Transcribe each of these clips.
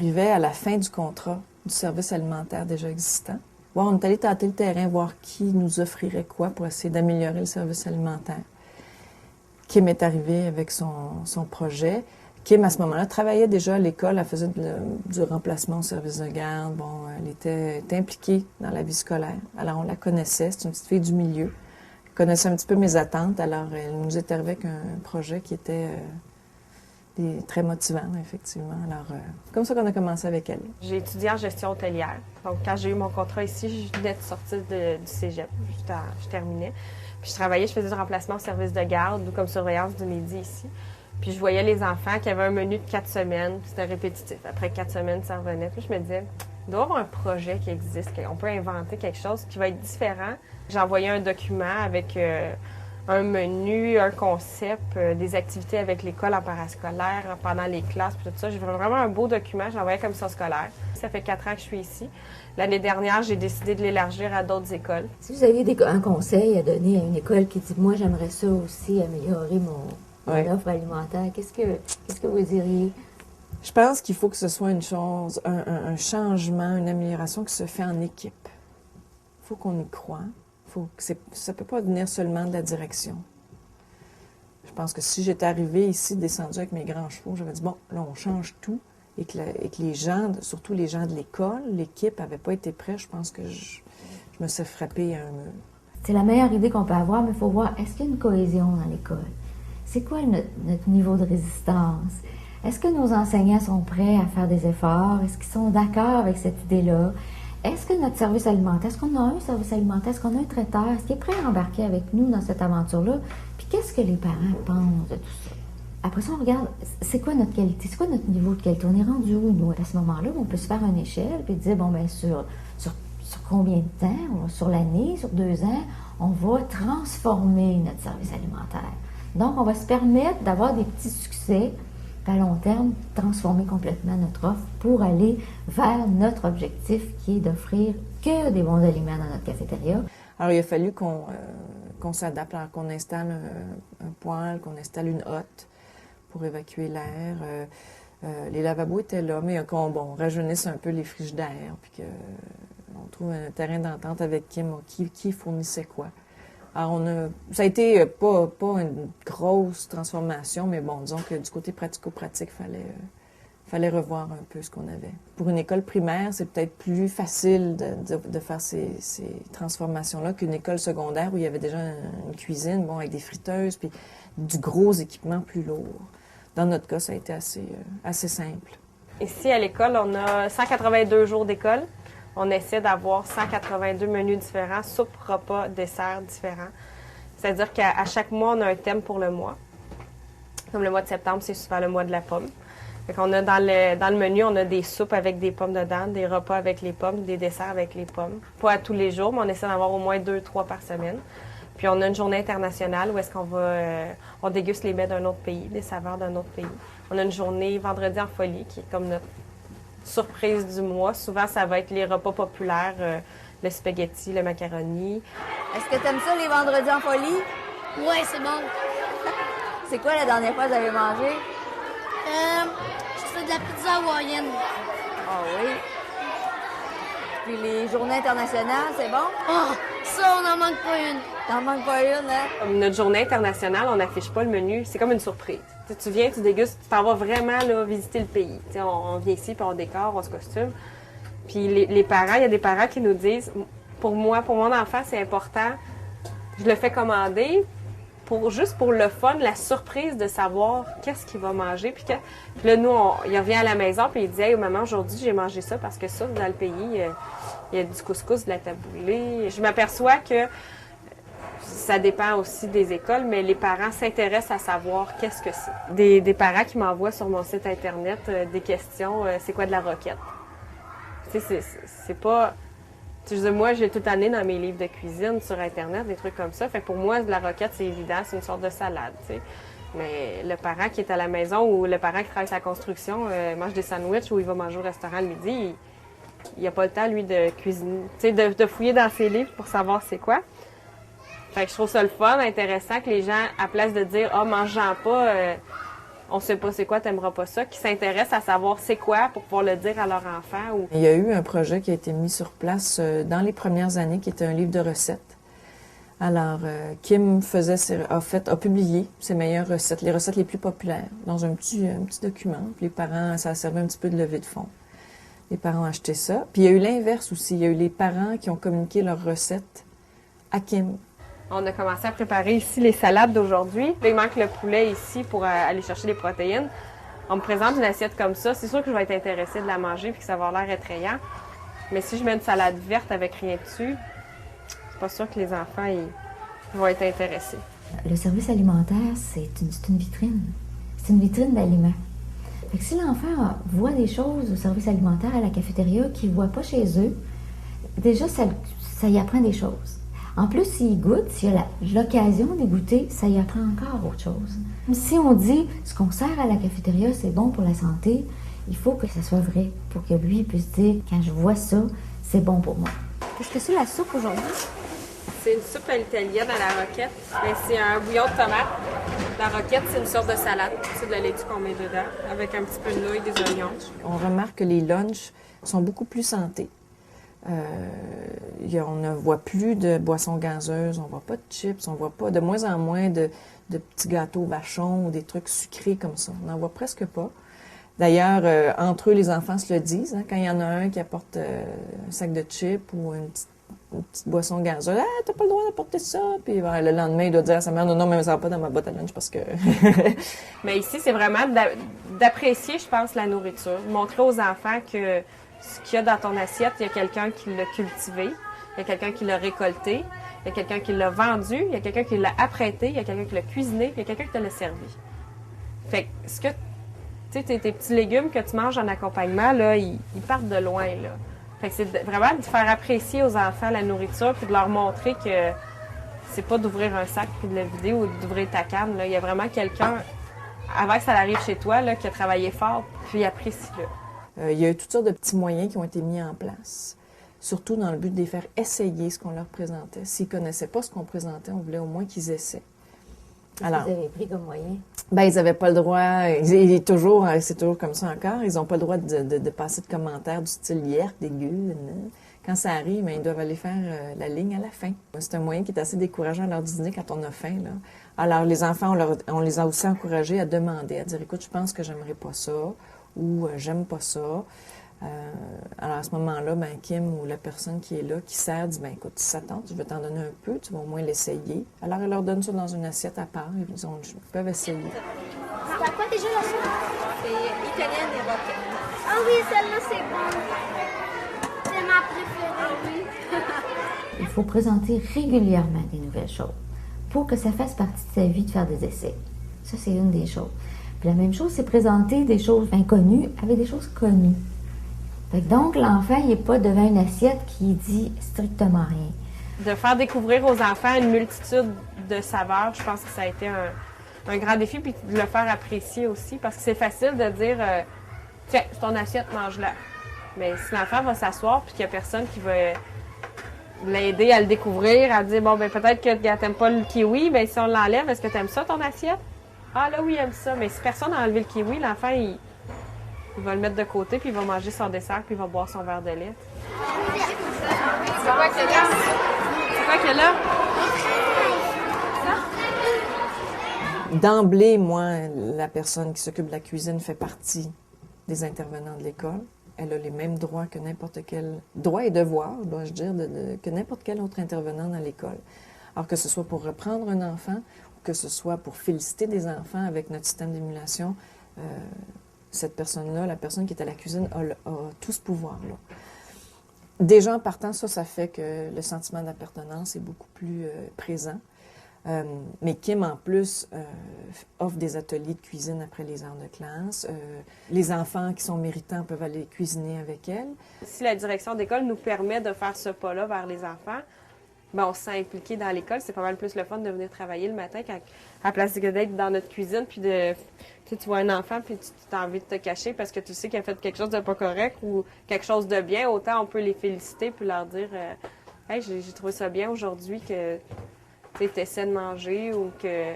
arrivait à la fin du contrat du service alimentaire déjà existant. Bon, on est allé tâter le terrain, voir qui nous offrirait quoi pour essayer d'améliorer le service alimentaire. Kim est arrivée avec son projet. Kim, à ce moment-là, travaillait déjà à l'école. Elle faisait du remplacement au service de garde. Bon, elle était impliquée dans la vie scolaire. Alors, on la connaissait. C'est une petite fille du milieu. Elle connaissait un petit peu mes attentes. Alors, elle nous est arrivée avec un projet qui était très motivant, effectivement. Alors, c'est comme ça qu'on a commencé avec elle. J'ai étudié en gestion hôtelière. Donc, quand j'ai eu mon contrat ici, je venais de sortir du cégep. Je terminais. Puis, je travaillais, je faisais du remplacement au service de garde ou comme surveillance du midi ici. Puis, je voyais les enfants qui avaient un menu de 4 semaines. Puis, c'était répétitif. Après 4 semaines, ça revenait. Puis, je me disais, il doit y avoir un projet qui existe, qu'on peut inventer quelque chose qui va être différent. J'ai envoyé un document avec un menu, un concept, des activités avec l'école en parascolaire, pendant les classes, puis tout ça. J'ai vraiment un beau document, je l'envoyais comme ça scolaire. Ça fait 4 ans que je suis ici. L'année dernière, j'ai décidé de l'élargir à d'autres écoles. Si vous aviez un conseil à donner à une école qui dit « Moi, j'aimerais ça aussi, améliorer mon offre alimentaire », qu'est-ce que vous diriez? Je pense qu'il faut que ce soit une chose, un changement, une amélioration qui se fait en équipe. Il faut qu'on y croie. Ça ne peut pas venir seulement de la direction. Je pense que si j'étais arrivée ici, descendue avec mes grands chevaux, j'avais dit, bon, là, on change tout, et que les gens, surtout les gens de l'école, l'équipe n'avait pas été prêts, je pense que je me suis frappée à un mur. C'est la meilleure idée qu'on peut avoir, mais il faut voir, est-ce qu'il y a une cohésion dans l'école? C'est quoi notre niveau de résistance? Est-ce que nos enseignants sont prêts à faire des efforts? Est-ce qu'ils sont d'accord avec cette idée-là? Est-ce que notre service alimentaire, est-ce qu'on a un service alimentaire, est-ce qu'on a un traiteur, est-ce qu'il est prêt à embarquer avec nous dans cette aventure-là? Puis qu'est-ce que les parents pensent de tout ça? Après ça, on regarde, c'est quoi notre qualité, c'est quoi notre niveau de qualité? On est rendu où, nous? À ce moment-là, on peut se faire une échelle puis dire, bon, bien, sur combien de temps, sur l'année, sur 2 ans, on va transformer notre service alimentaire. Donc, on va se permettre d'avoir des petits succès à long terme, transformer complètement notre offre pour aller vers notre objectif qui est d'offrir que des bons aliments dans notre cafétéria. Alors, il a fallu qu'on s'adapte, qu'on installe un poêle, qu'on installe une hotte pour évacuer l'air. Les lavabos étaient là, mais qu'on rajeunisse un peu les frigidaires, puis qu'on trouve un terrain d'entente avec Kim, qui fournissait quoi. Alors, ça a été pas une grosse transformation, mais bon, disons que du côté pratico-pratique, fallait revoir un peu ce qu'on avait. Pour une école primaire, c'est peut-être plus facile de faire ces transformations-là qu'une école secondaire où il y avait déjà une cuisine, avec des friteuses, puis du gros équipement plus lourd. Dans notre cas, ça a été assez simple. Ici, à l'école, on a 182 jours d'école. On essaie d'avoir 182 menus différents, soupe, repas, dessert différents. C'est-à-dire qu'à chaque mois, on a un thème pour le mois. Comme le mois de septembre, c'est souvent le mois de la pomme. Fait qu'on a dans le menu, on a des soupes avec des pommes dedans, des repas avec les pommes, des desserts avec les pommes. Pas à tous les jours, mais on essaie d'en avoir au moins 2-3 par semaine. Puis on a une journée internationale où est-ce qu'on on déguste les mets d'un autre pays, les saveurs d'un autre pays. On a une journée vendredi en folie qui est comme notre surprise du mois. Souvent, ça va être les repas populaires, le spaghetti, le macaroni. Est-ce que tu aimes ça, les vendredis en folie? Oui, c'est bon. C'est quoi la dernière fois que vous avez mangé? Je fais de la pizza hawaïenne. Ah oui. Puis les journées internationales, c'est bon? Oh, ça, on n'en manque pas une. T'en manques pas une, hein? Comme notre journée internationale, on n'affiche pas le menu. C'est comme une surprise. Tu viens, tu dégustes, tu t'en vas vraiment là, visiter le pays. On vient ici, puis on décore, on se costume. Puis les parents, il y a des parents qui nous disent, pour moi, pour mon enfant, c'est important, je le fais commander juste pour le fun, la surprise de savoir qu'est-ce qu'il va manger. Puis là, nous, il revient à la maison, puis il dit, hey, maman, aujourd'hui, j'ai mangé ça parce que ça, dans le pays, il y a du couscous, de la taboulée. Je m'aperçois que ça dépend aussi des écoles, mais les parents s'intéressent à savoir qu'est-ce que c'est. Des parents qui m'envoient sur mon site Internet des questions, c'est quoi de la roquette? Tu sais, c'est pas... Je veux dire, moi, j'ai toute l'année dans mes livres de cuisine sur Internet, des trucs comme ça. Fait que pour moi, de la roquette, c'est évident, c'est une sorte de salade, tu sais. Mais le parent qui est à la maison ou le parent qui travaille sur la construction mange des sandwichs ou il va manger au restaurant le midi, il n'a pas le temps, lui, de cuisiner, tu sais, de fouiller dans ses livres pour savoir c'est quoi. Fait que je trouve ça le fun, intéressant que les gens, à place de dire « Ah, mange-en pas on sait pas c'est quoi, t'aimeras pas ça, qui s'intéressent à savoir c'est quoi pour pouvoir le dire à leur enfant. Ou... Il y a eu un projet qui a été mis sur place dans les premières années, qui était un livre de recettes. Alors, Kim a publié ses meilleures recettes, les recettes les plus populaires, dans un petit document. Puis les parents, ça a servi un petit peu de levée de fonds. Les parents ont acheté ça. Puis il y a eu l'inverse aussi. Il y a eu les parents qui ont communiqué leurs recettes à Kim. On a commencé à préparer ici les salades d'aujourd'hui. Il manque le poulet ici pour aller chercher les protéines. On me présente une assiette comme ça. C'est sûr que je vais être intéressée de la manger puis que ça va avoir l'air attrayant. Mais si je mets une salade verte avec rien dessus, c'est pas sûr que les enfants ils vont être intéressés. Le service alimentaire, c'est une vitrine. C'est une vitrine d'aliments. Fait que si l'enfant voit des choses au service alimentaire, à la cafétéria, qu'il ne voit pas chez eux, déjà, ça y apprend des choses. En plus, s'il goûte, s'il a l'occasion de goûter, ça y apprend encore autre chose. Si on dit ce qu'on sert à la cafétéria, c'est bon pour la santé, il faut que ça soit vrai pour que lui puisse dire, quand je vois ça, c'est bon pour moi. Qu'est-ce que c'est la soupe aujourd'hui? C'est une soupe à l'italienne à la roquette. Mais c'est un bouillon de tomate. La roquette, c'est une sorte de salade. C'est de la laitue qu'on met dedans, avec un petit peu de nouilles, des oignons. On remarque que les lunchs sont beaucoup plus santé. On ne voit plus de boissons gazeuses, on ne voit pas de chips, on voit pas de moins en moins de petits gâteaux vachons ou des trucs sucrés comme ça. On n'en voit presque pas. D'ailleurs, entre eux, les enfants se le disent. Hein, quand il y en a un qui apporte un sac de chips ou une petite boisson gazeuse, « Ah, t'as pas le droit d'apporter ça! » Puis le lendemain, il doit dire à sa mère, « Non, mais ça va pas dans ma boîte à lunch parce que... » Mais ici, c'est vraiment d'apprécier, je pense, la nourriture. Montrer aux enfants que ce qu'il y a dans ton assiette, il y a quelqu'un qui l'a cultivé, il y a quelqu'un qui l'a récolté, il y a quelqu'un qui l'a vendu, il y a quelqu'un qui l'a apprêté, il y a quelqu'un qui l'a cuisiné, puis il y a quelqu'un qui te l'a servi. Fait que tes petits légumes que tu manges en accompagnement, là, ils partent de loin, là. Fait que c'est vraiment de faire apprécier aux enfants la nourriture puis de leur montrer que c'est pas d'ouvrir un sac puis de le vider ou d'ouvrir ta canne, là. Il y a vraiment quelqu'un, avant que ça arrive chez toi, là, qui a travaillé fort, puis apprécie-le. Il y a eu toutes sortes de petits moyens qui ont été mis en place, surtout dans le but de les faire essayer ce qu'on leur présentait. S'ils ne connaissaient pas ce qu'on présentait, on voulait au moins qu'ils essaient. Alors, vous avez pris comme moyen? Ben, ils n'avaient pas le droit, c'est toujours comme ça encore, ils n'ont pas le droit de passer de commentaires du style « hier, dégueu ». Quand ça arrive, ben, ils doivent aller faire la ligne à la fin. C'est un moyen qui est assez décourageant à l'heure du dîner quand on a faim, là. Alors, les enfants, on les a aussi encouragés à demander, à dire « Écoute, je pense que j'aimerais pas ça » ou « J'aime pas ça ». Alors, à ce moment-là, ben, Kim ou la personne qui est là, qui sert, dit, ben, écoute, si ça tente, je vais t'en donner un peu, tu vas au moins l'essayer. Alors, elle leur donne ça dans une assiette à part, et ils peuvent essayer. C'est à quoi déjà la soupe? C'est italienne et roquette. Ah oui, celle-là, c'est bon. C'est ma préférée, oui. Il faut présenter régulièrement des nouvelles choses pour que ça fasse partie de sa vie de faire des essais. Ça, c'est une des choses. Puis la même chose, c'est présenter des choses inconnues avec des choses connues. Donc, l'enfant, il n'est pas devant une assiette qui dit strictement rien. De faire découvrir aux enfants une multitude de saveurs, je pense que ça a été un grand défi, puis de le faire apprécier aussi, parce que c'est facile de dire « Tiens, c'est ton assiette, mange-la ». Mais si l'enfant va s'asseoir, puis qu'il n'y a personne qui va l'aider à le découvrir, à dire « Bon, ben peut-être que tu n'aimes pas le kiwi, bien si on l'enlève, est-ce que tu aimes ça, ton assiette? » Ah là, oui, il aime ça. Mais si personne n'a enlevé le kiwi, l'enfant, il va le mettre de côté, puis il va manger son dessert, puis il va boire son verre de lait. C'est quoi qu'elle a? C'est quoi qu'elle a? D'emblée, moi, la personne qui s'occupe de la cuisine fait partie des intervenants de l'école. Elle a les mêmes droits que n'importe quel... droits et devoirs, dois-je dire, que n'importe quel autre intervenant dans l'école. Alors que ce soit pour reprendre un enfant, ou que ce soit pour féliciter des enfants avec notre système d'émulation, cette personne-là, la personne qui est à la cuisine, a tout ce pouvoir-là. Déjà, en partant, ça fait que le sentiment d'appartenance est beaucoup plus présent. Mais Kim, en plus, offre des ateliers de cuisine après les heures de classe. Les enfants qui sont méritants peuvent aller cuisiner avec elle. Si la direction d'école nous permet de faire ce pas-là vers les enfants, ben on se sent impliqué dans l'école. C'est pas mal plus le fun de venir travailler le matin à la place d'être dans notre cuisine, puis tu vois un enfant, puis tu as envie de te cacher parce que tu sais qu'il a fait quelque chose de pas correct ou quelque chose de bien. Autant on peut les féliciter puis leur dire « Hey, j'ai trouvé ça bien aujourd'hui que tu essaies de manger ou que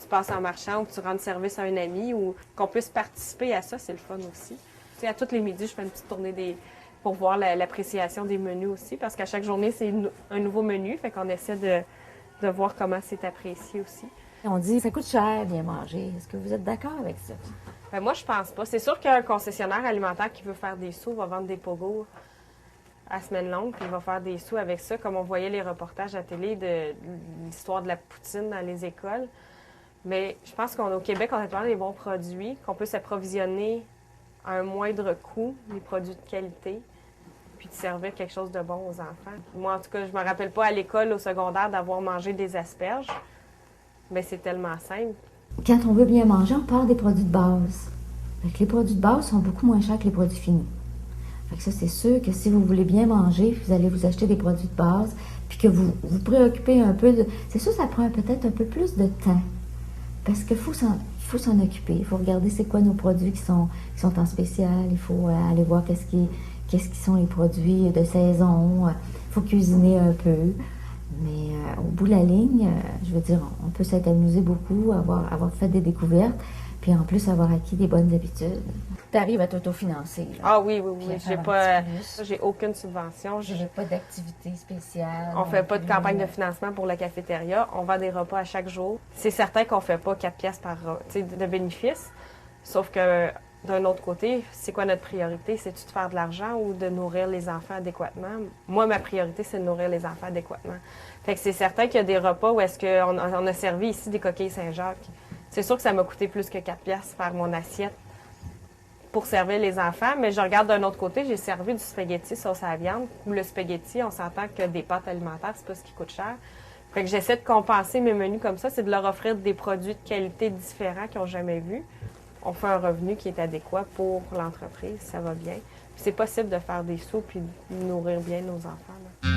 tu passes en marchand ou que tu rends service à un ami ou qu'on puisse participer à ça, c'est le fun aussi. Tu sais, à tous les midis, je fais une petite tournée pour voir l'appréciation des menus aussi, parce qu'à chaque journée, c'est un nouveau menu, fait qu'on essaie de voir comment c'est apprécié aussi. On dit, ça coûte cher bien manger. Est-ce que vous êtes d'accord avec ça? Ben moi, je pense pas. C'est sûr qu'un concessionnaire alimentaire qui veut faire des sous va vendre des pogos à semaine longue, puis il va faire des sous avec ça, comme on voyait les reportages à télé de l'histoire de la poutine dans les écoles. Mais je pense qu'au Québec, on a vraiment des bons produits, qu'on peut s'approvisionner à un moindre coût, des produits de qualité, puis de servir quelque chose de bon aux enfants. Moi, en tout cas, je me rappelle pas à l'école, au secondaire, d'avoir mangé des asperges, mais c'est tellement simple. Quand on veut bien manger, on parle des produits de base. Fait que les produits de base sont beaucoup moins chers que les produits finis. Fait que ça, c'est sûr que si vous voulez bien manger, vous allez vous acheter des produits de base, puis que vous vous préoccupez un peu de... C'est sûr, ça prend peut-être un peu plus de temps, parce qu'il faut s'en occuper. Il faut regarder c'est quoi nos produits qui sont en spécial. Il faut aller voir qu'est-ce qui sont les produits de saison. Il faut cuisiner un peu. Mais au bout de la ligne, je veux dire, on peut s'être amusé beaucoup, avoir fait des découvertes, puis en plus avoir acquis des bonnes habitudes. Tu arrives à t'autofinancer. Ah oui. J'ai aucune subvention. J'ai pas d'activité spéciale. On fait pas de campagne de financement pour la cafétéria. On vend des repas à chaque jour. C'est certain qu'on fait pas 4 piastres de bénéfice. Sauf que d'un autre côté, c'est quoi notre priorité? C'est-tu de faire de l'argent ou de nourrir les enfants adéquatement? Moi, ma priorité, c'est de nourrir les enfants adéquatement. Fait que c'est certain qu'il y a des repas où est-ce qu'on a servi ici des coquilles Saint-Jacques. C'est sûr que ça m'a coûté plus que 4 piastres faire mon assiette pour servir les enfants, mais je regarde d'un autre côté, j'ai servi du spaghetti sauce à la viande, où le spaghetti, on s'entend que des pâtes alimentaires, c'est pas ce qui coûte cher. Fait que j'essaie de compenser mes menus comme ça, c'est de leur offrir des produits de qualité différents qu'ils n'ont jamais vus. On fait un revenu qui est adéquat pour l'entreprise, ça va bien. Puis c'est possible de faire des sous puis de nourrir bien nos enfants, là.